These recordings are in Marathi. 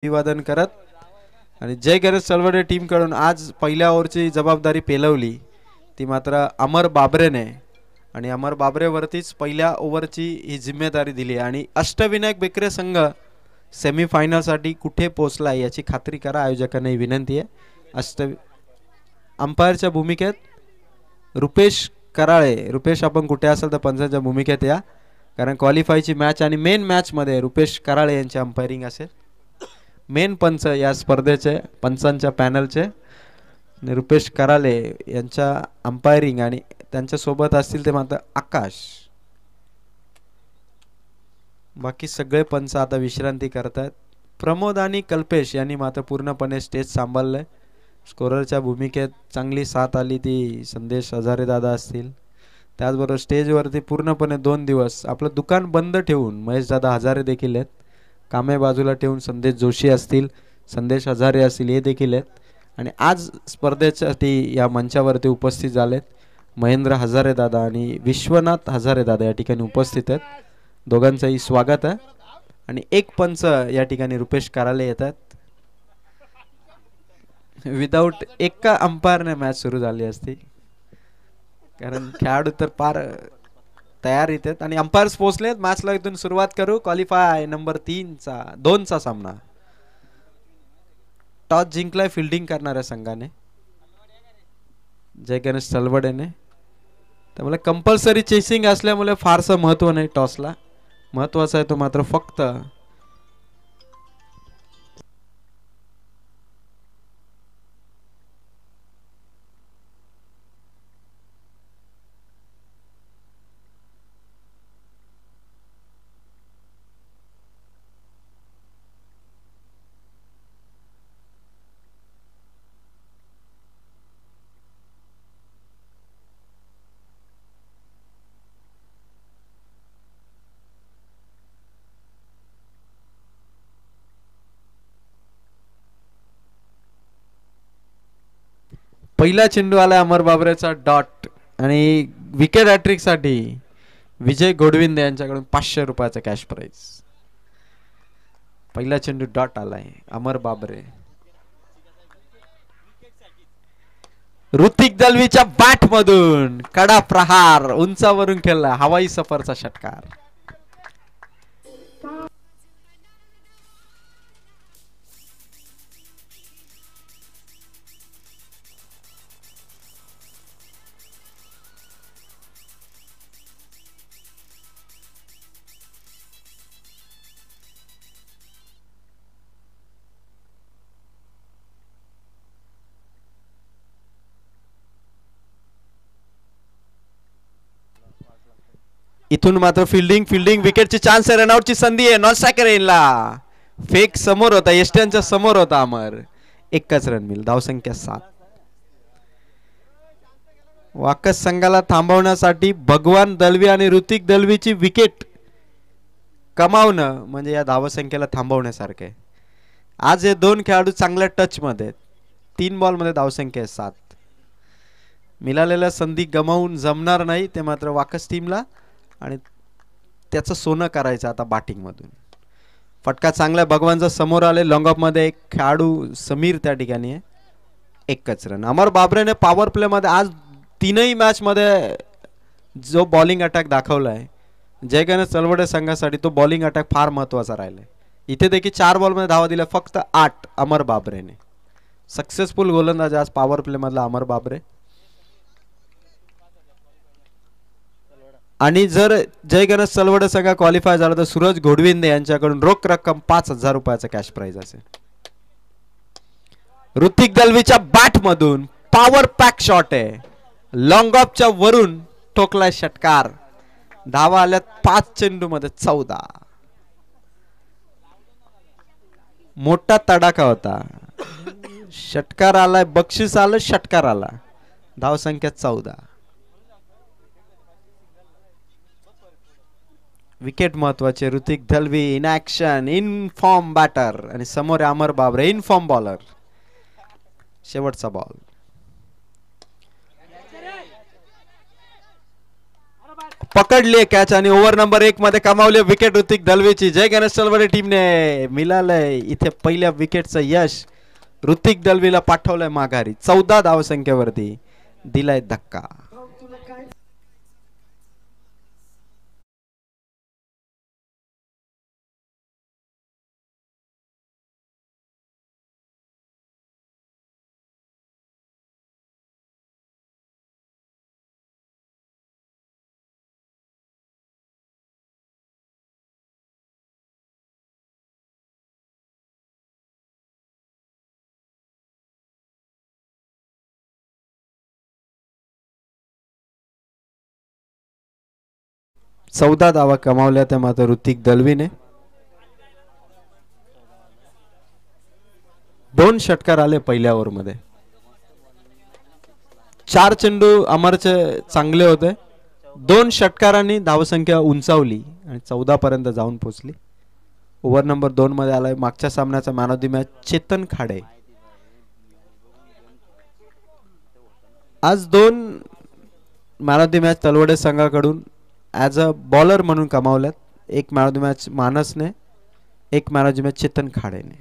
अभिवादन करत आणि जय गणेश चळवळे टीम कडून आज पहिल्या ओव्हरची जबाबदारी पेलवली ती मात्र अमर बाबरेने आणि अमर बाबरेवरतीच पहिल्या ओव्हरची ही जिम्मेदारी दिली आणि अष्टविनायक बेकरे संघ सेमीफायनल साठी कुठे पोहोचला याची खात्री करा आयोजकांना विनंती आहे। अंपायरच्या भूमिकेत रुपेश कराळे। रुपेश आपण कुठे असाल तर पंचांच्या भूमिकेत या, कारण क्वालिफायची मॅच आणि मेन मॅच मध्ये रुपेश कराळे यांचे अंपायरिंग असेल। मेन पंच या स्पर्धेचे पंचांच्या पॅनलचे रुपेश कराळे यांच्या अंपायरिंग आणि त्यांच्या सोबत असतील ते मात्र आकाश। बाकी सगळे पंच आता विश्रांती करतात। प्रमोद आणि कल्पेश यांनी मात्र पूर्णपणे स्टेज सांभाळले। स्कोररच्या भूमिकेत चांगली साथ आली ती संदेश हजारे दादा असतील। त्याचबरोबर स्टेजवरती पूर्णपणे 2 दिवस आपलं दुकान बंद ठेवून महेश दादा हजारे देखील आहेत। कामे बाजूला ठेवून संदेश जोशी असतील, संदेश हजारे असतील हे देखील आहेत आणि आज स्पर्धेसाठी या मंचावरती उपस्थित झालेत महेंद्र हजारे दादा आणि विश्वनाथ हजारे दादा या ठिकाणी उपस्थित आहेत। दोघांचंही स्वागत आहे आणि एक पंच या ठिकाणी रुपेश कराळे येतात। विदाउट एका अंपायरने मॅच सुरू झाली असती, कारण खेळाडू तर पार तयार येतात आणि अंपायर्स पोहोचलेत। मॅचला इथून सुरुवात करू। क्वालिफाय नंबर 2 चा सामना। टॉस जिंकलाय फिल्डिंग करणाऱ्या संघाने जय गणेश चळवळेने, त्यामुळे कंपल्सरी चेसिंग असल्यामुळे फारसं महत्व नाही टॉसला। महत्वाचा आहे तो मात्र फक्त पहिला चेंडू आला अमर बाबरेचा डॉट आणि विकेट हॅट्रिक साठी विजय गोडविंदे यांच्याकडून 500 रुपयाचा कॅश प्राइज। पहिला चेंडू डॉट आलाय अमर बाबरे। ऋतिक दलवीच्या बॅट मधून कडा प्रहार उंचावरून खेळला, हवाई सफरचा षटकार। इथून मात्र फिल्डिंग विकेटची चान्स आहे, रनआउटची संधी आहे। नॉन स्ट्रायकर येईल, फेक समोर होता, एस्ट्यांच्या समोर होता अमर। एकच रन मिळेल, धावसंख्या 7। वाकस संघाला थांबवण्यासाठी भगवान दलवी आणि ऋतिक दलवीची विकेट कमावणं म्हणजे या धावसंख्येला थांबवण्यासारखे आहे। आज हे दोन खेळाडू चांगल्या टच मध्ये, 3 बॉल मध्ये धावसंख्या 7। मिळालेल्या संधी गमावून जमणार नाही ते मात्र वाकस टीमला आणि त्याचं सोनं करायचं आता बॅटिंग मधून। फटका चांगला भगवानचा समोर आले, लॉंग ऑफ मध्ये एक खेळाडू समीर त्या ठिकाणी आहे। एकच रन। अमर बाबरेने पॉवर प्ले मध्ये आज 3ही मॅच मध्ये जो बॉलिंग अटॅक दाखवलाय जय गणेश चळवळे संघासाठी, तो बॉलिंग अटॅक फार महत्त्वाचा राहिलाय। इथे देखील 4 बॉल मध्ये धावा दिल्या फक्त 8 अमर बाबरेने। सक्सेसफुल गोलंदाज आज पॉवर प्ले मधला अमर बाबरे। आणि जर जय गणेश चळवळे संघ क्वालिफाय झाला तर सूरज घोडविंदे यांच्याकडून रोख रक्कम 5000 रुपयाचा कॅश प्राइज असेल। ऋतिक दलवीच्या बॅट मधून पॉवर पॅक शॉट आहे, लॉंग ऑफच्या वरून ठोकलाय षटकार। धावा आल्यात 5 चेंडू मध्ये 14। मोठा तडाखा होता, षटकार आलाय, बक्षीस आलं, षटकार आला, धावसंख्या 14। विकेट महत्वाचे। Hrithik Dalvi in action, in form batter आणि समोर Amar Babare in form bowler. शेवटचा बॉल। पकडली कॅच आणि ओव्हर नंबर 1 मध्ये कमावली विकेट ऋतिक दलवीची. जय गणेश तलवाडे टीमने मिळालंय इथे पहिल्या विकेटचं यश. ऋतिक दलवीला पाठवलंय माघारी. 14 धावसंख्येवरती दिलाय धक्का. चौदा धावा कमावल्या त्या मात्र ऋतिक दलवीने. 2 षटकार आले पहिल्या ओव्हर मध्ये. 4 चेंडू अमरचे चांगले होते. 2 षटकारांनी धावसंख्या उंचावली आणि 14 पर्यंत जाऊन पोहोचली. ओव्हर नंबर 2 मध्ये आलाय मागच्या सामन्याचा man of the match Chetan Khade. आज 2 man of the match Talawade संघाकडून ॲज अ बॉलर म्हणून कमावल्यात. एक मॅन ऑफ द मॅच मानसने, एक man of the match Chetan खाडेने.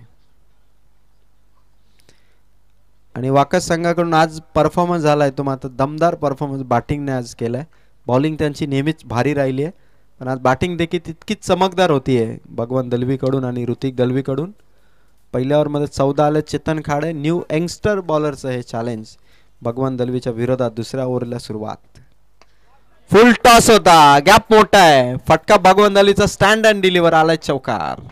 आणि वाकस संघाकडून आज परफॉर्मन्स झालाय तो मात्र दमदार परफॉर्मन्स बॅटिंगने आज केलाय. बॉलिंग त्यांची नेहमीच भारी राहिली आहे पण आज बॅटिंग देखील तितकीच चमकदार होतीये भगवान दलवीकडून आणि ऋतिक दलवीकडून. पहिल्या ओव्हरमध्ये 14 आले चेतन खाडे. न्यू यंगस्टर बॉलरचं हे चॅलेंज भगवान दलवीच्या विरोधात. दुसऱ्या ओव्हरला सुरुवात. फुल टॉस होता. गॅप मोठा आहे. फटका भगवान दलवीचा स्टँड अँड डिलिव्हर आलाय चौकार.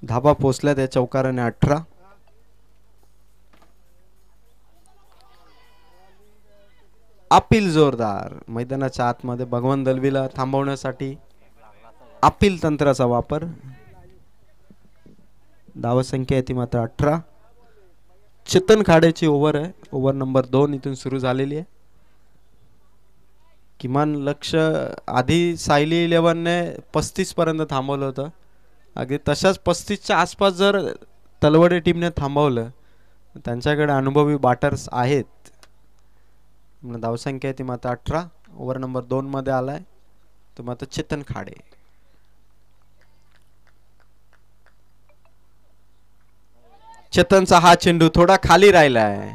धाबा पोचल्या त्या चौकाराने 18. अपील जोरदार. मैदानाच्या आतमध्ये भगवान दलवीला थांबवण्यासाठी अपील तंत्राचा वापर. धावसंख्या आहे ती मात्र 18. चेतन खाडेची ओव्हर आहे. ओव्हर नंबर 2 इथून सुरू झालेली आहे. किमान लक्ष आधी सायली 11ने 35 पर्यंत थांबवलं होतं. अगदी तशाच 35च्या आसपास जर तलवडे टीमने थांबवलं. त्यांच्याकडे अनुभवी बॅटर्स आहेत. धावसंख्या ती मात्र 18. ओव्हर नंबर 2 मध्ये आलाय तो मात्र चेतन खाडे. चेतनचा हा चेंडू थोडा खाली राहिलाय.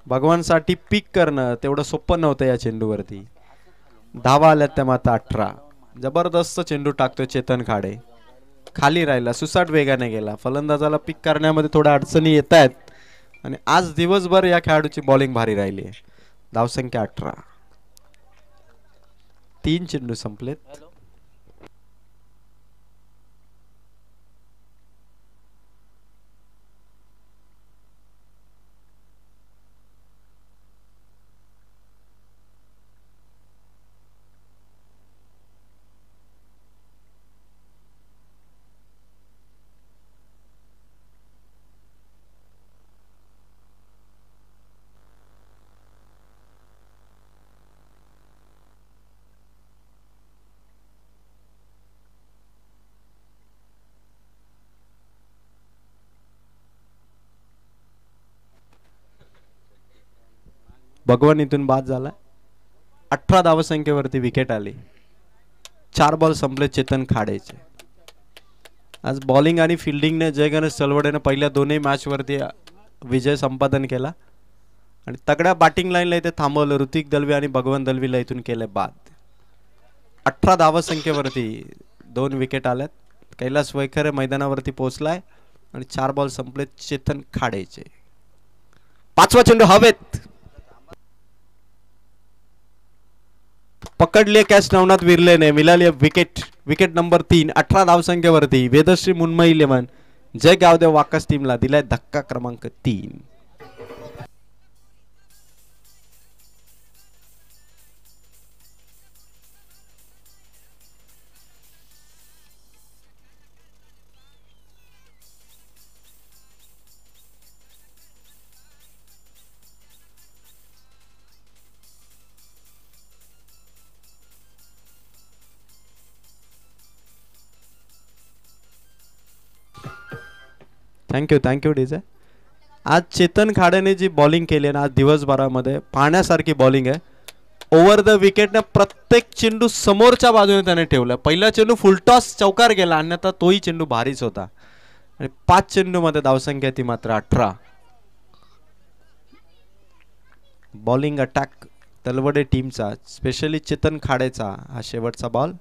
भगवानसाठी पिक करणं तेवढं सोपं नव्हतं या चेंडूवरती. धावा आल्यात त्या मात्र 18. जबरदस्त चेंडू टाकतोय चेतन खाडे. खाली राहिला. सुसाट वेगाने गेला. फलंदाजाला पिक करण्यामध्ये थोड्या अडचणी येत आहेत आणि आज दिवसभर या खेळाडूची बॉलिंग भारी राहिली आहे. धावसंख्या 18. 3 चेंडू संपलेत. भगवान इथून बाद झाला. 18 धावसंख्येवरती विकेट आली. 4 बॉल संपले चेतन खाडेचे. आज बॉलिंग आणि फिल्डिंगने जय गणेश तलवडेने पहिल्या दोन्ही मॅच वरती विजय संपादन केला आणि तगड्या बॅटिंग लाईनला इथे थांबवलं. ऋतिक दलवी आणि भगवान दलवीला इथून केले बाद. 18 धावसंख्येवरती 2 विकेट आल्यात. कैलास वैखरे मैदानावरती पोहोचलाय आणि 4 बॉल संपले चेतन खाडेचे. 5वा चेंडू हवेत. पकडली कॅच नवनाथ विरलेने, मिळाली विकेट. Wicket number 3. 18 धावसंख्येवरती वेदश्री मुंबई 11 जय गावदेव वाकस टीमला दिलाय धक्का क्रमांक 3. Thank you DJ. आज चेतन खाडेने जी बॉलिंग केली ना आज दिवसभरामध्ये पाहण्यासारखी बॉलिंग आहे. ओव्हर द विकेटने प्रत्येक चेंडू समोरच्या बाजूने त्याने ठेवला. पहिला चेंडू फुलटॉस चौकार गेला, अन्यथा तोही चेंडू भारीच होता. आणि 5 चेंडू मध्ये धावसंख्या ती मात्र 18. बॉलिंग अटॅक तलवडे टीमचा, स्पेशली चेतन खाडेचा हा शेवटचा बॉल.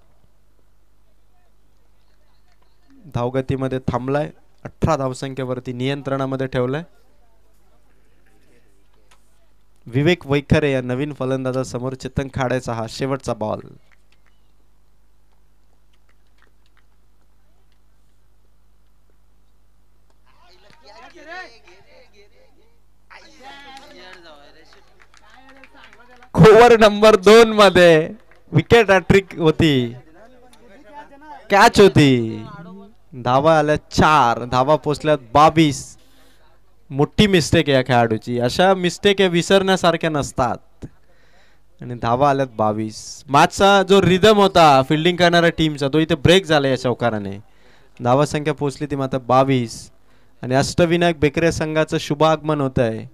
धावगतीमध्ये थांबलाय. 18 धावसंख्येवरती नियंत्रणामध्ये ठेवलाय. विवेक वैखरे या नवीन फलंदाजासमोर चेतन खाडेचा हा शेवटचा बॉल. ओव्हर नंबर 2 मध्ये विकेट हॅट्रिक होती, कॅच होती. धावा आल्या 4, धावा पोचल्या 22. मोठी मिस्टेक आहे या खेळाडूची. अशा मिस्टेक या विसरण्यासारख्या नसतात. आणि धावा आल्यात 22. मॅचचा जो रिदम होता फिल्डिंग करणाऱ्या टीमचा तो इथे ब्रेक झाला या चौकाराने. धावा संख्या पोचली ती मात्र 22. आणि अष्टविनायक बेकरे संघाचं शुभ आगमन होत आहे.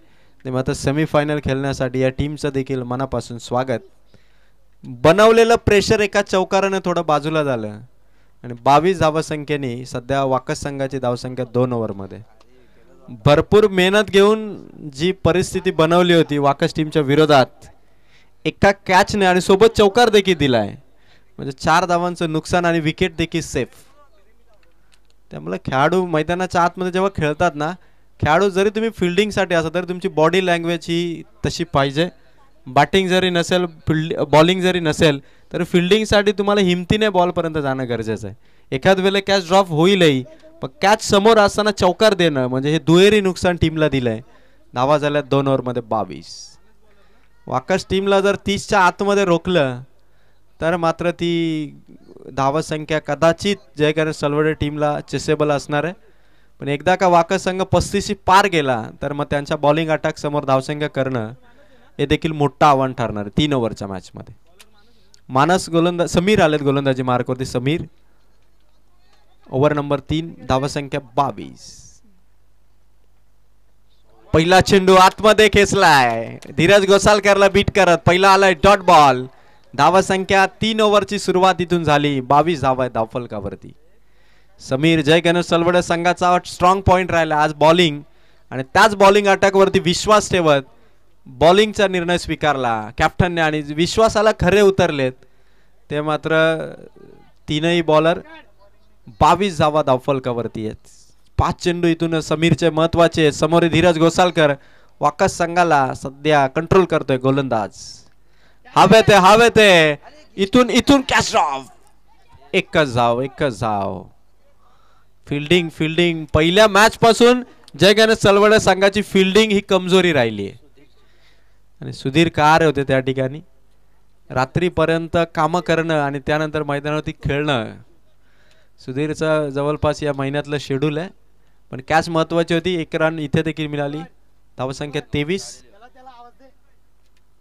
ते मात्र सेमीफायनल खेळण्यासाठी या टीमचं देखील मनापासून स्वागत. बनवलेलं प्रेशर एका चौकाराने थोडं बाजूला झालं. आणि 22 धावसंख्येने सध्या वाकस संघाची धावसंख्या 2 ओव्हरमध्ये. भरपूर मेहनत घेऊन जी परिस्थिती बनवली होती वाकस टीमच्या विरोधात, एका कॅचने आणि सोबत चौकार देखील दिलाय. म्हणजे 4 धावांचं नुकसान आणि विकेट देखील सेफ. त्यामुळे खेळाडू मैदानाच्या आतमध्ये जेव्हा खेळतात ना, खेळाडू जरी तुम्ही फिल्डिंगसाठी असा तरी तुमची बॉडी लँग्वेज ही तशी पाहिजे. बॅटिंग जरी नसेल, बॉलिंग जरी नसेल तर फिल्डिंगसाठी तुम्हाला हिमतीने बॉलपर्यंत जाणं गरजेचं आहे. एखाद वेळेला कॅच ड्रॉप होईलही, पण कॅच समोर असताना चौकार देणं म्हणजे हे दुहेरी नुकसान टीमला दिलंय. धावा झाल्या 2 ओव्हरमध्ये 22. वाकस टीमला जर 30च्या आतमध्ये रोखलं तर मात्र ती धावसंख्या कदाचित जयकरण सलवडे टीमला चेसेबल असणार आहे. पण एकदा का वाकस संघ 35 पार गेला तर मग त्यांच्या बॉलिंग अटॅक समोर धावसंख्या करणं हे देखील मोठं आव्हान ठरणार आहे 3 ओव्हरच्या मॅच मध्ये. मानस गोलंदाज समीर आलेत गोलंदाजी मार्कवरती. समीर ओव्हर नंबर 3, धावसंख्या 22. पहिला चेंडू आतमध्ये खेचलाय, धीरज गोसालकरला बीट करत पहिला आलाय डॉट बॉल. धावसंख्या 3 ओव्हरची सुरुवात इथून झाली. 22 धावा धावफलकावरती. समीर जय गणेश सलवडे संघाचा स्ट्रॉंग पॉइंट राहिला आज बॉलिंग. आणि त्याच बॉलिंग अटॅक वरती विश्वास ठेवत बॉलिंगचा निर्णय स्वीकारला कॅप्टनने आणि विश्वासाला खरे उतरलेत ते मात्र तीनही बॉलर. 22 धावा धावफलकावरती आहेत. 5 चेंडू इथून समीरचे महत्वाचे. समोर धीरज गोसालकर वाकस संघाला सध्या कंट्रोल करतोय गोलंदाज. हवेत इथून कॅच ड्रॉप. एकच धाव. फिल्डिंग पहिल्या मॅच पासून जय गणेश सलवडे संघाची फिल्डिंग ही कमजोरी राहिली आहे. आणि सुधीर कार होते त्या ठिकाणी. रात्रीपर्यंत कामं करणं आणि त्यानंतर मैदानावरती खेळणं सुधीरचं जवळपास या महिन्यातलं शेड्यूल आहे. पण कॅच महत्वाची होती. 1 रन इथे देखील मिळाली. धावसंख्या 23.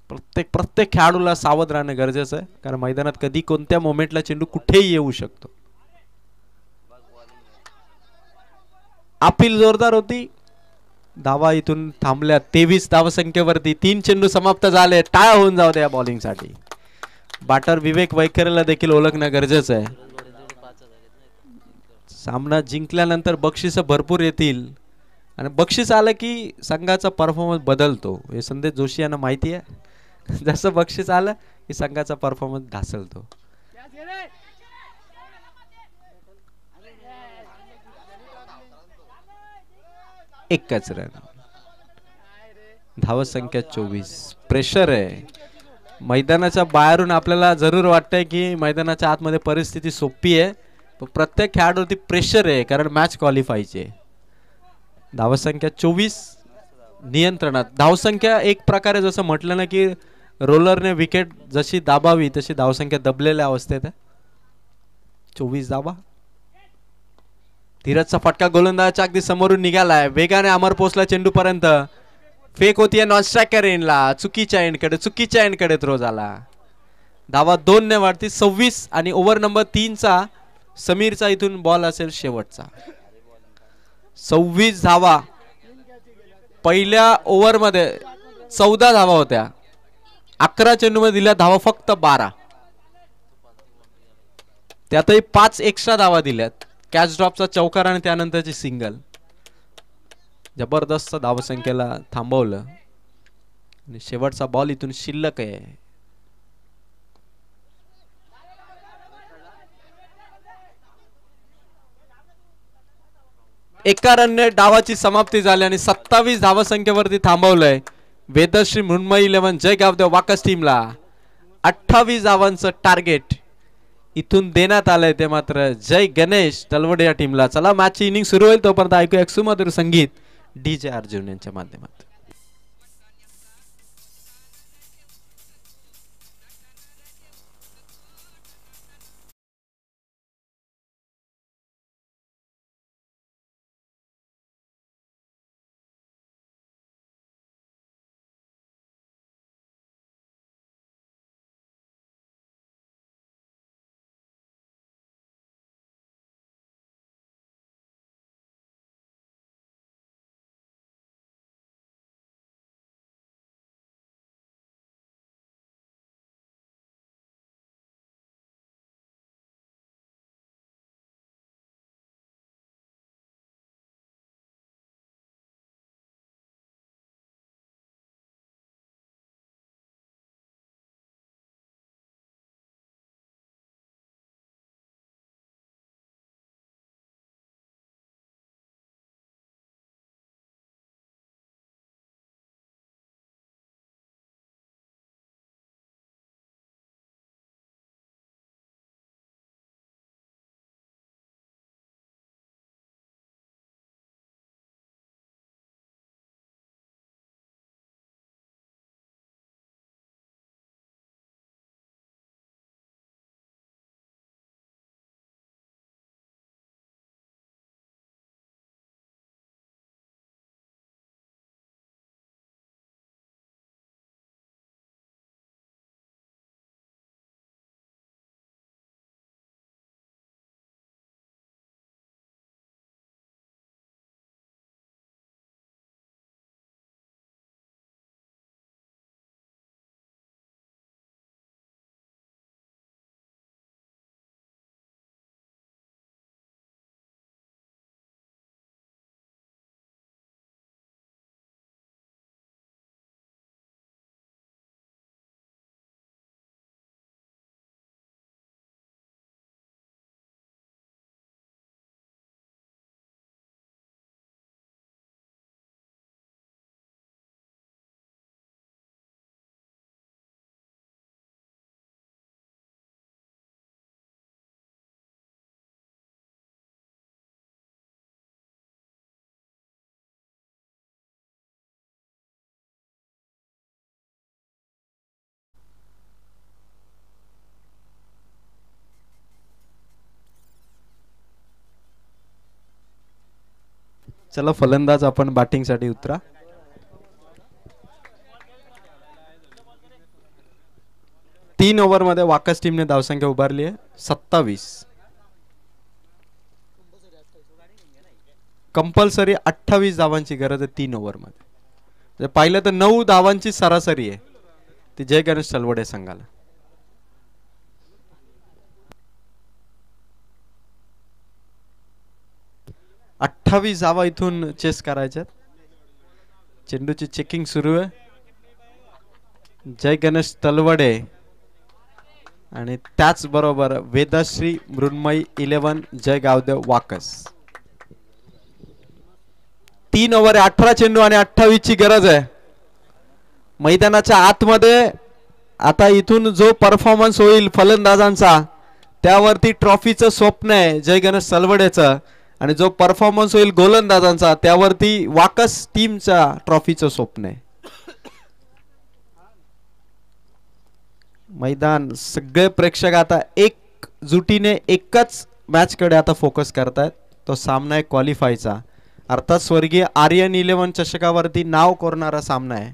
प्रत्येक खेळाडूला सावध राहणं गरजेचं आहे, कारण मैदानात कधी कोणत्या मोमेंटला चेंडू कुठेही येऊ शकतो. अपील जोरदार होती. धावा इथून थांबल्या 23 धावसंख्येवरती. 3 चेंडू समाप्त झाले. टाळा होऊन जाऊ द्या बॉलिंग साठी. बॅटर विवेक वैखरेला देखील ओळखणं गरजेचं आहे. सामना जिंकल्यानंतर बक्षीस भरपूर येतील आणि बक्षीस आलं की संघाचा परफॉर्मन्स बदलतो. हे संदेश जोशी यांना माहिती आहे. जसं बक्षीस आलं की संघाचा परफॉर्मन्स ढासळतो. एकच रन. धावसंख्या 24. प्रेशर आहे. मैदानाच्या बाहेरून आपल्याला जरूर वाटतंय की मैदानाच्या आतमध्ये परिस्थिती सोपी आहे, पण प्रत्येक खेळाडूवरती प्रेशर आहे कारण मॅच क्वालिफायची. धावसंख्या 24 नियंत्रणात. धावसंख्या एक प्रकारे जसं म्हटलं ना की रोलरने विकेट जशी दाबावी तशी धावसंख्या दबलेल्या अवस्थेत आहे. 24 धावा. धीरजचा फटका गोलंदाजाच्या अगदी समोरून निघालाय. वेगाने अमर पोचला चेंडूपर्यंत. फेक होतीये नॉन स्ट्रायकर एंडला. चुकीच्या एंडकडे थ्रो झाला. धावा 2 ने वाढती 26 आणि ओव्हर नंबर 3 चा समीरचा इथून बॉल असेल शेवटचा. 26 धावा. पहिल्या ओव्हर मध्ये 14 धावा होत्या. 11 चेंडूमध्ये दिल्या धावा फक्त 12. त्यातही 5 एक्स्ट्रा धावा दिल्यात. कॅच ड्रॉपचा चौकार आणि त्यानंतरची सिंगल. जबरदस्त धावसंख्येला थांबवलं आणि शेवटचा बॉल इथून शिल्लक आहे. एका रनने डावाची समाप्ती झाली आणि 27 धावसंख्येवरती थांबवलंय वेदश्री मृण्मयी 11 जयगाव वाकस टीमला. 28 धावांचं टार्गेट इथून देण्यात आलंय, ते मात्र जय गणेश तलवडे या टीमला. चला मॅचची इनिंग सुरू होईल तोपर्यंत ऐकूया एक सुमधुर संगीत DJ अर्जुन यांच्या माध्यमातून. चला फलंदाज आपण बॅटिंग साठी उतरा. तीन ओव्हर मध्ये वाकस टीमने धावसंख्या उभारली आहे 27. कंपल्सरी 28 धावांची गरज आहे 3 ओव्हर मध्ये. पाहिलं तर 9 धावांची सरासरी आहे ती जय गणेश तलवडे संघाला. अठ्ठावीस धावा इथून चेस करायच्यात. चेंडूची चेकिंग सुरू आहे. जय गणेश तलवडे आणि त्याचबरोबर वेदश्री मृण्मयी 11 जय गावदेव वाकस. 3 ओव्हर 18 चेंडू आणि 28 ची गरज आहे. मैदानाच्या आतमध्ये आता इथून जो परफॉर्मन्स होईल फलंदाजांचा त्यावरती ट्रॉफीचं स्वप्न आहे जय गणेश सलवडेचं, आणि जो परफॉर्मन्स होईल गोलंदाजांचा त्यावरती वाकस टीमचा ट्रॉफीचं स्वप्न आहे. मैदान सगळे प्रेक्षक आता एक जुटीने एकच मॅच कडे आता फोकस करतायत. तो सामना आहे क्वालिफायचा, अर्थात स्वर्गीय आर्यन 11 चषकावरती नाव कोरणारा सामना आहे.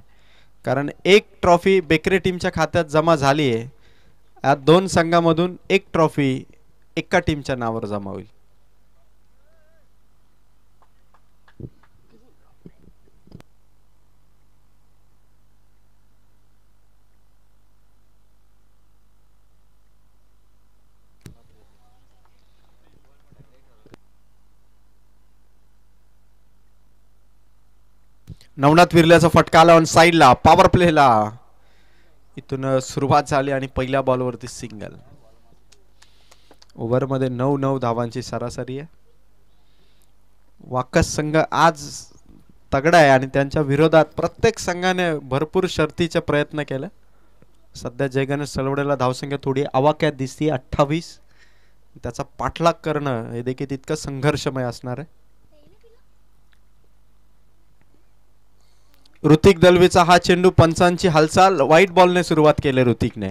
कारण एक ट्रॉफी बेकरे टीमच्या खात्यात जमा झाली आहे. या दोन संघामधून एक ट्रॉफी एका टीमच्या नावावर जमा होईल. नवनाथ विर्ल्याचा फटका आला ऑन साइडला, पॉवर प्लेला इथून सुरुवात झाली आणि पहिल्या बॉलवरती सिंगल. ओव्हरमध्ये 9 धावांची सरासरी आहे. वाकस संघ आज तगडा आहे आणि त्यांच्या विरोधात प्रत्येक संघाने भरपूर शर्तीचे प्रयत्न केले. सध्या जय गणेश सलवडेला धावसंख्या थोडी आवाक्यात दिसते 28. त्याचा पाठलाग करणं हे देखील तितकं संघर्षमय असणार आहे. ऋतिक दलवीचा हा चेंडू, पंचांची हालचाल, व्हाईट बॉलने सुरुवात केली ऋतिकने.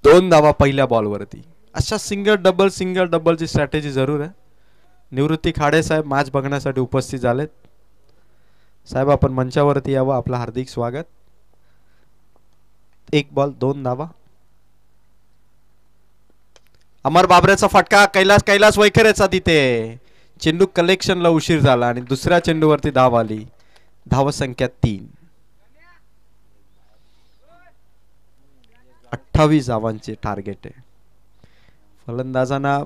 2 धावा पहिल्या बॉलवरती. अशा सिंगल डबलची स्ट्रॅटेजी जरूर आहे. निवृत्ती खाडे साहेब मॅच बघण्यासाठी उपस्थित झालेत. साहेब आपण मंचावरती यावं, आपलं हार्दिक स्वागत. 1 बॉल 2 धावा. अमर बाबरेचा फटका, कैलास वैखरेचा तिथे चेंडू कलेक्शनला उशीर झाला आणि दुसऱ्या चेंडूवरती धाव आली. धावसंख्या 3. 28 धावांचे टार्गेट आहे. फलंदाजांना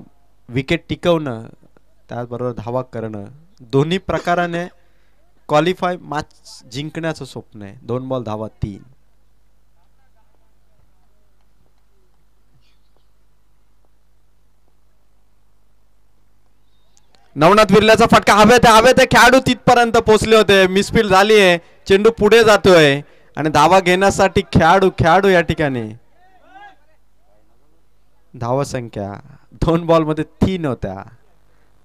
विकेट टिकवणं त्याचबरोबर धावा करणं दोन्ही प्रकाराने क्वालिफाय मॅच जिंकण्याचं स्वप्न आहे. 2 बॉल धावा 3. नवनाथ विर्ल्याचा फटका, हवेत खेळाडू तिथपर्यंत पोहोचले होते, मिसफील्ड झाली आहे. चेंडू पुढे जातोय आणि धावा घेण्यासाठी खेळाडू या ठिकाणी. धावा संख्या 2 बॉल मध्ये 3 होत्या.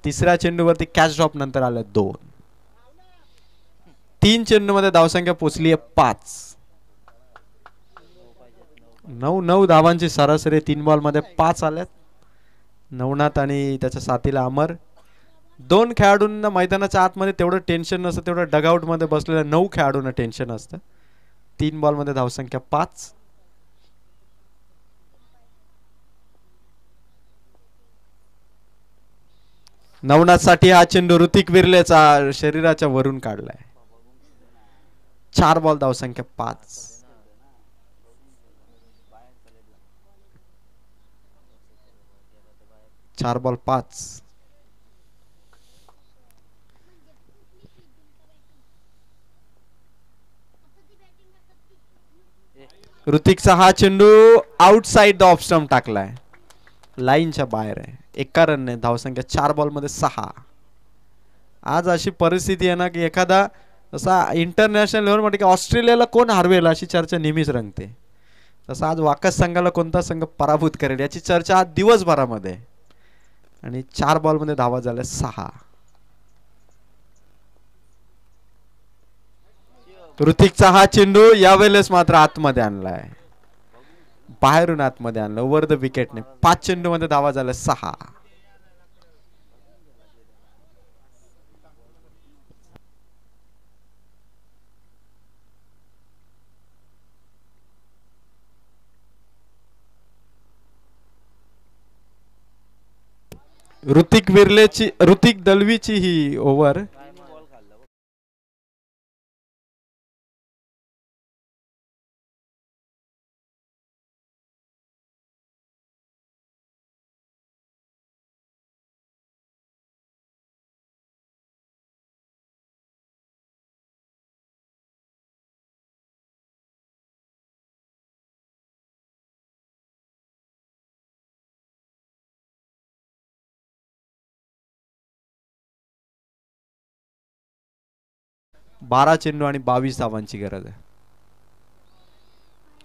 तिसऱ्या चेंडूवरती कॅच ड्रॉप नंतर आले 2. 3 चेंडू मध्ये धावसंख्या पोहोचली आहे 5. 9 धावांची सरासरी. 3 बॉल मध्ये 5 आल्यात. नवनाथ आणि त्याच्या साथीला अमर, 2 खेळाडूंना मैदानाच्या आतमध्ये तेवढं टेन्शन नसतं, तेवढं डगआउट मध्ये बसलेल्या 9 खेळाडूंना टेन्शन असतं. 3 बॉल मध्ये धावसंख्या 5. नवनाथ साठी हा चेंडू ऋतिक विर्लेचा शरीराच्या वरून काढलाय. 4 बॉल धावसंख्या 5. 4 बॉल 5. ऋतिकचा हा चेंडू आउटसाइड द ऑफ स्टंप टाकलाय, लाईनच्या बाहेर आहे. 1 रनने धावसंख्या 4 बॉल मध्ये 6. आज अशी परिस्थिती आहे ना की एखादा असा इंटरनॅशनल लेवल मध्ये की ऑस्ट्रेलियाला कोण हरवेल अशी चर्चा नेहमीच रंगते. तसं आज वाकस संघाला कोणता संघ पराभूत करेल याची चर्चा आज दिवसभरामध्ये. आणि 4 बॉल मध्ये धावा झाल्या 6. ऋतिकचा हा चेंडू यावेळेस मात्र आतमध्ये आणलाय, बाहेरून आतमध्ये आणलं ओव्हर द विकेटने. 5 चेंडू मध्ये धावा झाल्या 6. ऋतिक दलवीची ही ओव्हर. बारा चेंडू आणि 22 धावांची गरज आहे.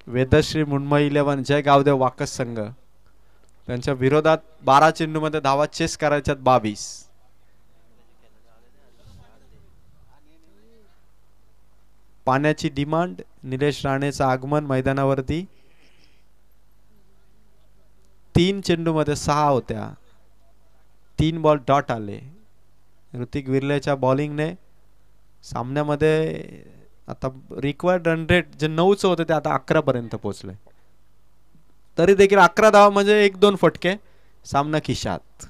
वेदश्री मुंबई 11 जय गावदेव वाकस संघ त्यांच्या विरोधात 12 चेंडूमध्ये धावा चेस करायच्यात 22. पाण्याची डिमांड निलेश राणेचं आगमन मैदानावरती 3 चेंडूमध्ये 6 होत्या. 3 बॉल डॉट आले. ऋतिक विर्लेच्या बॉलिंगने सामन्यामध्ये आता रिक्वायर्ड रन रेट जे 9चं होते ते आता 11 पर्यंत पोहोचले. तरी देखील 11 धावा म्हणजे 1-2 फटके सामना खिशात.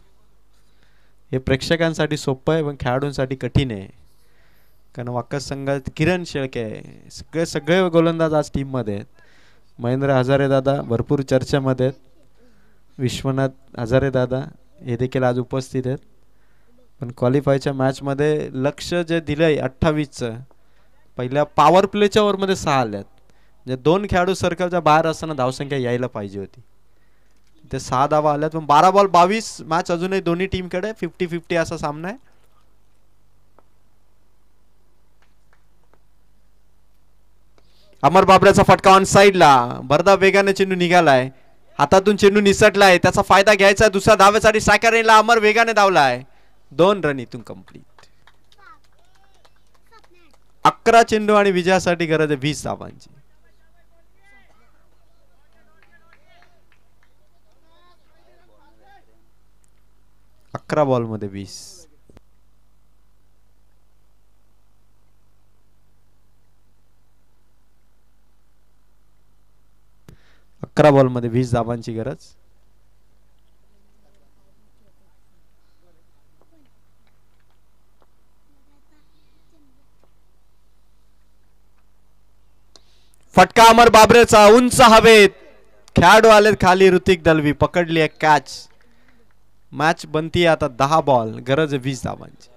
हे प्रेक्षकांसाठी सोपं आहे पण खेळाडूंसाठी कठीण आहे. कारण वाकस संघात किरण शेळके सगळे गोलंदाज आज टीम मध्ये आहेत. महेंद्र हजारे दादा भरपूर चर्चेमध्ये आहेत. विश्वनाथ हजारे दादा हे देखील आज उपस्थित आहेत. पण क्वालिफायच्या मॅच मध्ये लक्ष जे दिलंय 28चं पहिल्या पॉवर प्लेच्या ओव्हरमध्ये 6 आल्यात. म्हणजे 2 खेळाडू सर्कलच्या बाहेर असताना धावसंख्या यायला पाहिजे होती. ते 6 धावा आल्यात पण 12 बॉल 22. मॅच अजूनही दोन्ही टीमकडे 50-50 असा सामना आहे. अमर बाबऱ्याचा फटका ऑन साइडला. भरदा वेगाने चेंडू निघालाय. हातातून चेंडू निसटलाय. त्याचा फायदा घ्यायचा. दुसऱ्या धावेसाठी स्ट्रायकर रेनला अमर वेगाने धावलाय. 2 रन इथून कंप्लीट. 11 चेंडू आणि विजयासाठी गरज आहे 20 धावांची. अकरा बॉल मध्ये 20. 11 बॉल मध्ये 20 धावांची गरज. फटका अमर बाबरेचा उंच हवेत. खेळाडू आलेत खाली. ऋतिक दलवी पकडली आहे कॅच. मॅच बनती आता 10 बॉल गरज आहे 20 धावांची.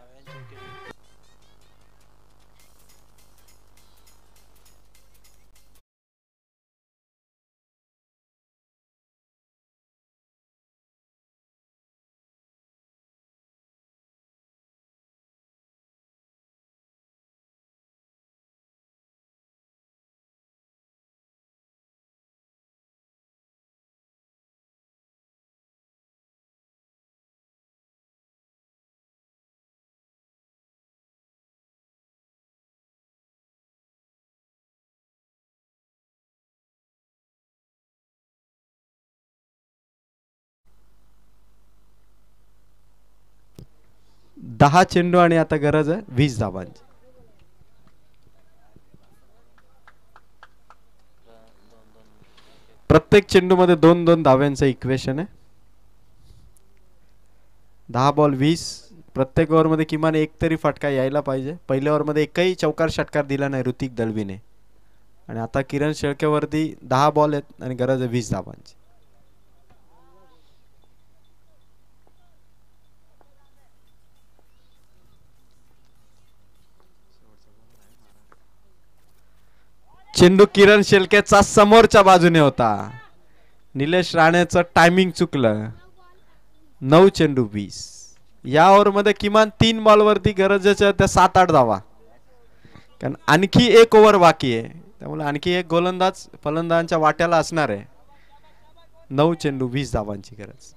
दहा चेंडू आणि आता गरज आहे 20 धावांची. प्रत्येक चेंडू मध्ये 2-2 धाव्यांचं इक्वेशन आहे. 10 बॉल 20. प्रत्येक ओव्हर मध्ये किमान एक तरी फटका यायला पाहिजे. पहिल्या ओव्हर मध्ये एकही चौकार षटकार दिला नाही ऋतिक दलवीने. आणि आता किरण शेळकेवरती 10 बॉल आहेत आणि गरज आहे 20 धावांची. चेंडू किरण शेळकेचा समोरच्या बाजूने होता. निलेश राणेचं टायमिंग चुकलं. 9 चेंडू 20. या ओव्हर मध्ये किमान 3 बॉल वरती गरजेच्या त्या 7-8 धावा. कारण आणखी एक ओव्हर बाकी आहे. त्यामुळे आणखी एक गोलंदाज फलंदाजांच्या वाट्याला असणार आहे. 9 चेंडू 20 धावांची गरज.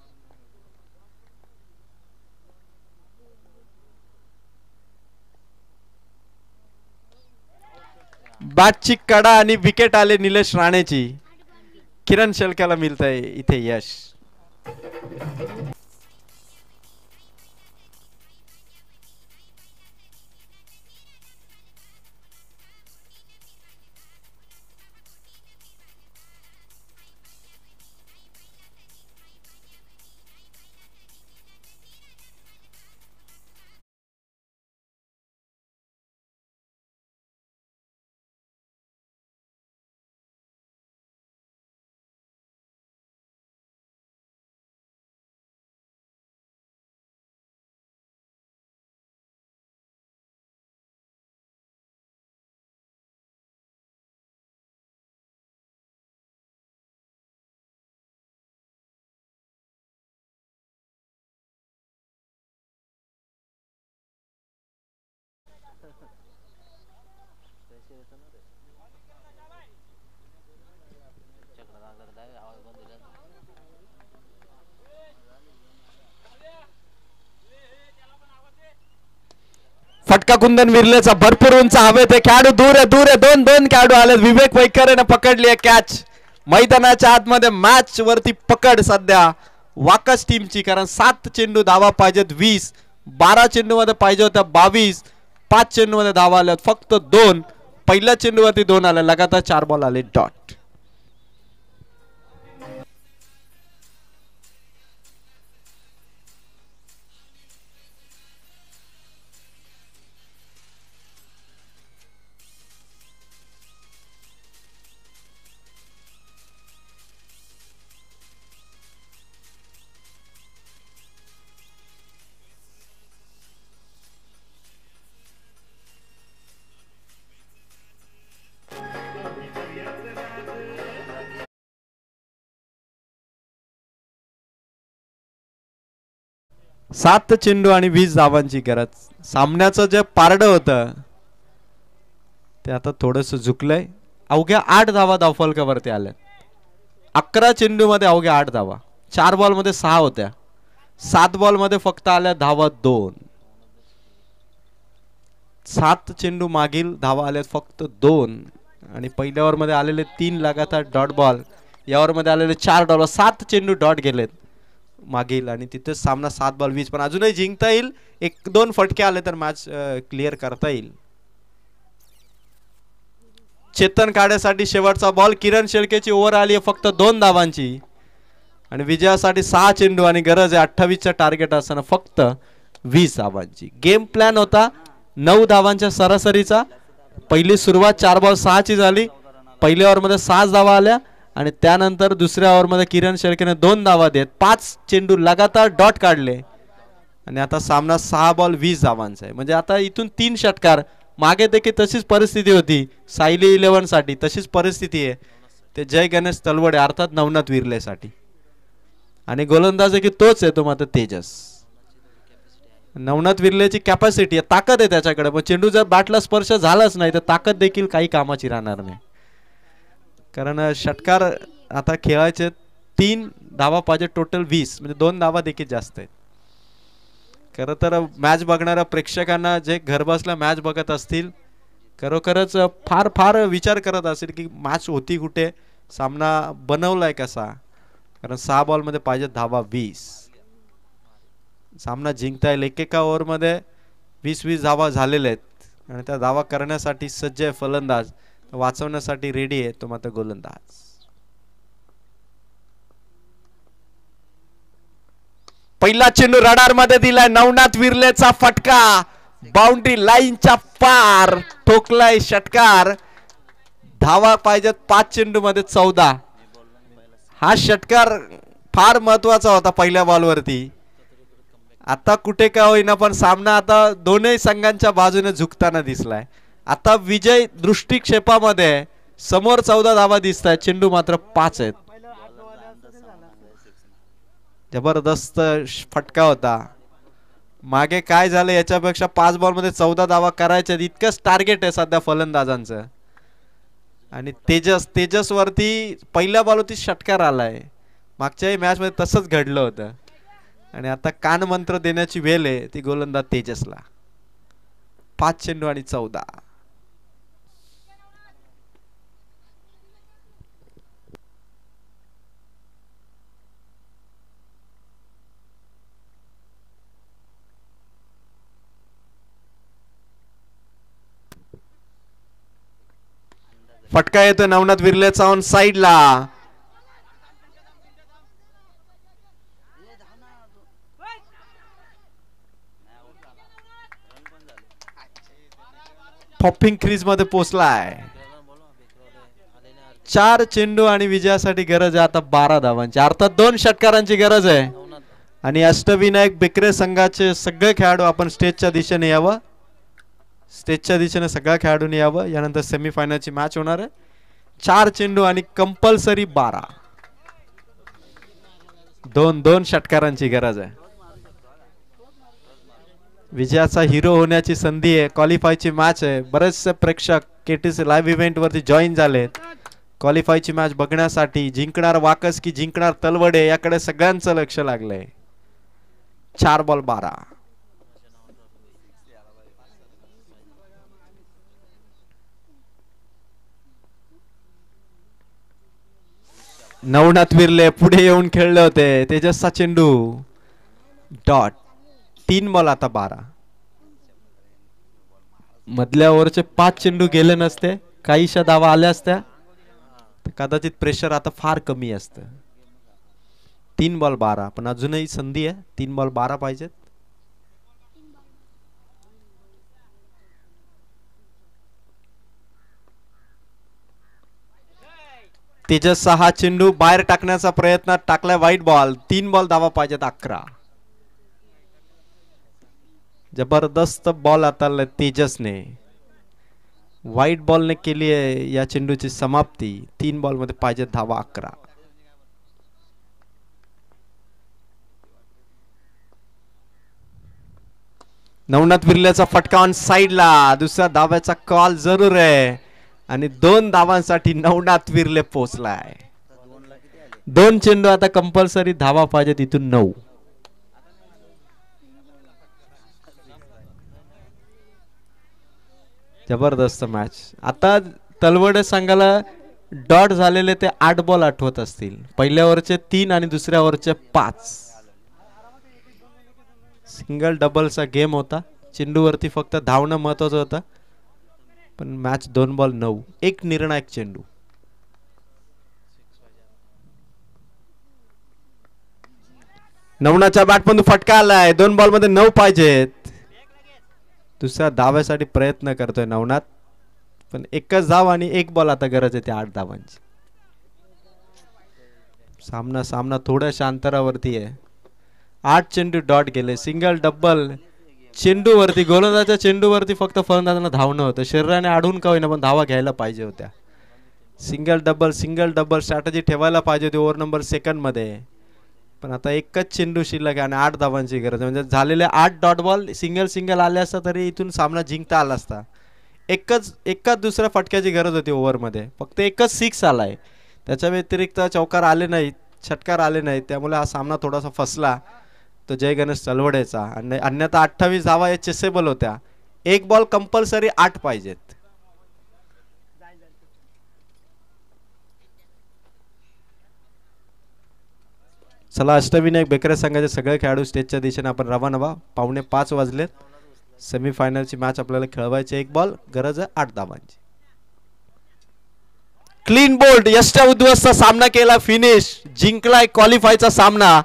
बॅटची कडा आणि विकेट आले निलेश राणेची. किरण शेळकेला मिळतंय इथे यश. फटका कुंदन विरलेचा भरपूर उंच हवेत. खेळाडू दूर आहे दूर आहे. दोन दोन खेळाडू आले. विवेक वैकरेने पकडली आहे कॅच. मैदानाच्या आतमध्ये मॅच वरती पकड सध्या वाकस टीमची. कारण 7 चेंडू धावा पाहिजेत 20. 12 चेंडू मध्ये पाहिजे होत्या 22. 5 चेंडू मध्ये धावा आल्या फक्त 2. पहिल्या चेंडूवरती 2 आले. लगातार 4 बॉल आले डॉट. सात चेंडू आणि 20 धावांची गरज. सामन्याचं जे पारडं होतं ते आता थोडंसं झुकलंय. अवघ्या 8 धावा धावफलकावरती आल्या. 11 चेंडू मध्ये अवघ्या 8 धावा. 4 बॉल मध्ये 6 होत्या. 7 बॉल मध्ये फक्त आल्या धावा 2. 7 चेंडू मागील धावा आल्यात फक्त 2. आणि पहिल्या ओव्हर मध्ये आलेले 3 लगातार डॉट बॉल. या ओव्हर मध्ये आलेले 4 डॉट. 7 चेंडू डॉट गेलेत मागील. आणि तिथे सामना 7 बॉल 20. पण अजूनही जिंकता येईल. 1-2 फटके आले तर मॅच क्लिअर करता येईल. चेतन काड्यासाठी शेवटचा बॉल. किरण शेळकेची ओव्हर आली आहे फक्त 2 धावांची. आणि विजयासाठी 6 चेंडू आणि गरज आहे 28चं टार्गेट असताना फक्त 20 धावांची. गेम प्लॅन होता 9 धावांच्या सरासरीचा. पहिली सुरुवात 4 बॉल 6 ची झाली. पहिल्या ओव्हर मध्ये 6 धावा आल्या. आणि त्यानंतर दुसऱ्या ओव्हर मध्ये किरण शेळकेने 2 धावा देत 5 चेंडू लगातार डॉट काढले. आणि आता सामना 6 बॉल 20 धावांचा आहे. म्हणजे आता इथून 3 षटकार. मागे देखील तशीच परिस्थिती होती सायली 11 साठी. तशीच परिस्थिती आहे ते जय गणेश तलवडे अर्थात नवनाथ विरलेसाठी. आणि गोलंदाज की तोच आहे तो मात्र तेजस. नवनाथ विरलेची कॅपॅसिटी आहे ताकद आहे त्याच्याकडे. पण चेंडू जर बॅटला स्पर्श झालाच नाही तर ताकद देखील काही कामाची राहणार नाही. कारण षटकार आता खेळायचे 3 धावा पाहिजे टोटल 20. म्हणजे 2 धावा देखील जास्त आहेत. खरं तर मॅच बघणाऱ्या प्रेक्षकांना जे घर बसल्या मॅच बघत असतील खरोखरच फार फार विचार करत असतील की मॅच होती कुठे. सामना बनवलाय कसा. कारण 6 बॉल मध्ये पाहिजे धावा 20. सामना जिंकता येईल. एकेका ओव्हर मध्ये 20-20 धावा झालेल्या आहेत. आणि त्या धावा करण्यासाठी सज्ज आहे फलंदाज. वाचवण्यासाठी रेडी आहे तो मात्र गोलंदाज. पहिला चेंडू रडार मध्ये दिलाय. नवनाथ विरलेचा फटका बाउंड्री लाईनच्या पार ठोकलाय षटकार. धावा पाहिजेत 5 चेंडू मध्ये 14. हा षटकार फार महत्वाचा होता पहिल्या बॉलवरती. आता कुठे का होईना पण सामना आता दोन्ही संघांच्या बाजूने झुकताना दिसलाय. आता विजय दृष्टिक्षेपामध्ये समोर 14 धावा दिसत आहेत. चेंडू मात्र 5 आहेत. जबरदस्त फटका होता. मागे काय झालं याच्यापेक्षा 5 बॉल मध्ये 14 धावा करायच्या इतकंच टार्गेट आहे सध्या फलंदाजांचं. आणि तेजस वरती पहिल्या बॉलवरती षटकार आलाय. मागच्याही मॅच मध्ये तसंच घडलं होतं. आणि आता कान मंत्र देण्याची वेळ आहे ती गोलंदाज तेजसला. 5 चेंडू आणि 14. फटका येतोय नवनाथ विरलेचा ऑन साइडला. पॉपिंग क्रीज मध्ये पोहोचलाय. 4 चेंडू आणि विजयासाठी गरज आहे आता 12 धावांची. अर्थात 2 षटकारांची गरज आहे. आणि अष्टविनायक बेकरे संघाचे सगळे खेळाडू आपण स्टेजच्या दिशेने यावं. स्टेजच्या दिशेने सगळ्या खेळाडूंनी यावं. यानंतर सेमीफायनलची मॅच होणार आहे. 4 चेंडू आणि कंपल्सरी 12. 2 षटकारांची गरज आहे. विजयाचा हिरो होण्याची संधी आहे. क्वालिफायची मॅच आहे. बरेचसे प्रेक्षक केटीसी लाईव्ह इव्हेंट वरती जॉईन झालेत क्वालिफायची मॅच बघण्यासाठी. जिंकणार वाकस की जिंकणार तलवडे याकडे सगळ्यांचं लक्ष लागलंय. 4 बॉल 12. नवनाथ विरले पुढे येऊन खेळले होते. तेजसचा चेंडू डॉट. 3 बॉल आता 12. मधल्या ओव्हरचे 5 चेंडू गेले नसते, काहीशा धावा आल्या असत्या तर कदाचित प्रेशर आता फार कमी असतं. 3 बॉल 12 पण अजूनही संधी आहे. 3 बॉल 12 पाहिजेत. तेजसचा हा चेंडू बाहेर टाकण्याचा प्रयत्न टाकलाय. वाईट बॉल. 3 बॉल धावा पाहिजेत 11. जबरदस्त बॉल हाताळलाय तेजसने. वाईट बॉलने केली आहे या चेंडूची समाप्ती. 3 बॉल मध्ये पाहिजे धावा 11. नवनाथ विरल्याचा फटका ऑन साइडला. दुसऱ्या धाव्याचा कॉल जरूर आहे आणि 2 धावांसाठी नवनाथ विरले पोहोचलाय. 2 चेंडू आता कंपल्सरी धावा पाहिजे तिथून 9. जबरदस्त मॅच. आता तलवडे संघाला डॉट झालेले ते 8 बॉल आठवत असतील. पहिल्या ओव्हरचे 3 आणि दुसऱ्या ओव्हरचे 5. सिंगल डबलचा गेम होता. चेंडूवरती फक्त धावणं महत्वाचं होतं. पण मॅच 2 बॉल 9. एक निर्णायक चेंडू. नवनाथच्या बॅटमधून फटका आलाय. 2 बॉल मध्ये 9 पाहिजेत. दुसऱ्या धाव्यासाठी प्रयत्न करतोय नवनाथ पण एकच धाव आणि 1 बॉल आता गरज आहे त्या 8 धावांची. सामना थोड्याशा अंतरावरती आहे. 8 चेंडू डॉट गेले. सिंगल डबल चेंडूवरती गोलंदाजाच्या चेंडूवरती फक्त फलंदाजांना धावणं होतं. शरीराने आढळून का होईना पण धावा घ्यायला पाहिजे होत्या. सिंगल डबल स्ट्रॅटेजी ठेवायला पाहिजे होती ओव्हर नंबर 2 मध्ये. पण आता एकच चेंडू शिल्लक आहे आणि 8 धावांची गरज. म्हणजे झालेले 8 डॉट बॉल सिंगल आले असता तरी इथून सामना जिंकता आला असता. एकच दुसऱ्या फटक्याची गरज होती ओव्हर मध्ये. फक्त एकच 6 आलाय. त्याच्या व्यतिरिक्त चौकार आले नाहीत, षटकार आले नाहीत. त्यामुळे हा सामना थोडासा फसला तो जय गणेश तलवडेचा. आणि अन्यथा 28 धावा या चेसेबल होत्या. 1 बॉल कंपल्सरी 8 पाहिजेत. चला अष्टविनायक बेकरे संघाचे सगळे खेळाडू स्टेजच्या दिशेने आपण रवाना व्हा. 4:45 वाजलेत. सेमीफायनलची मॅच आपल्याला खेळवायची. 1 बॉल गरज आहे 8 धावांची. क्लीन बोल्ड यशच्या उद्ध्वस्त सामना केला. फिनिश जिंकलाय क्वालिफायचा सामना.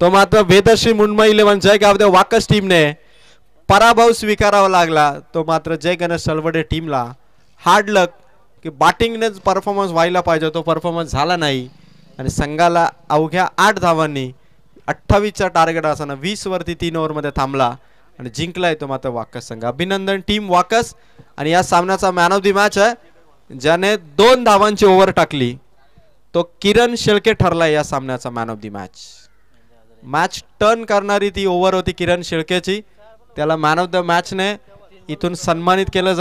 तो मात्र वेदश्री मुंबई 11 जयगावदेव वाकस टीमने पराभव स्वीकारावा लागला. तो मात्र जय गणेश तलवडे टीमला हार्ड लक की बॅटिंगनेच परफॉर्मन्स व्हायला पाहिजे तो परफॉर्मन्स झाला नाही आणि संघाला अवघ्या 8 धावांनी 28चा टार्गेट असताना 20 वरती 3 ओव्हरमध्ये थांबला आणि जिंकलाय तो मात्र वाकस संघ. अभिनंदन टीम वाकस. आणि या सामन्याचा मॅन ऑफ द मॅच आहे ज्याने 2 धावांची ओव्हर टाकली तो किरण शेळके ठरला या सामन्याचा man of the match. Match turn करणारी ती ओव्हर होती किरण शेळकेची. त्याला मॅन ऑफ द मॅचने इथून सन्मानित केलं जाईल.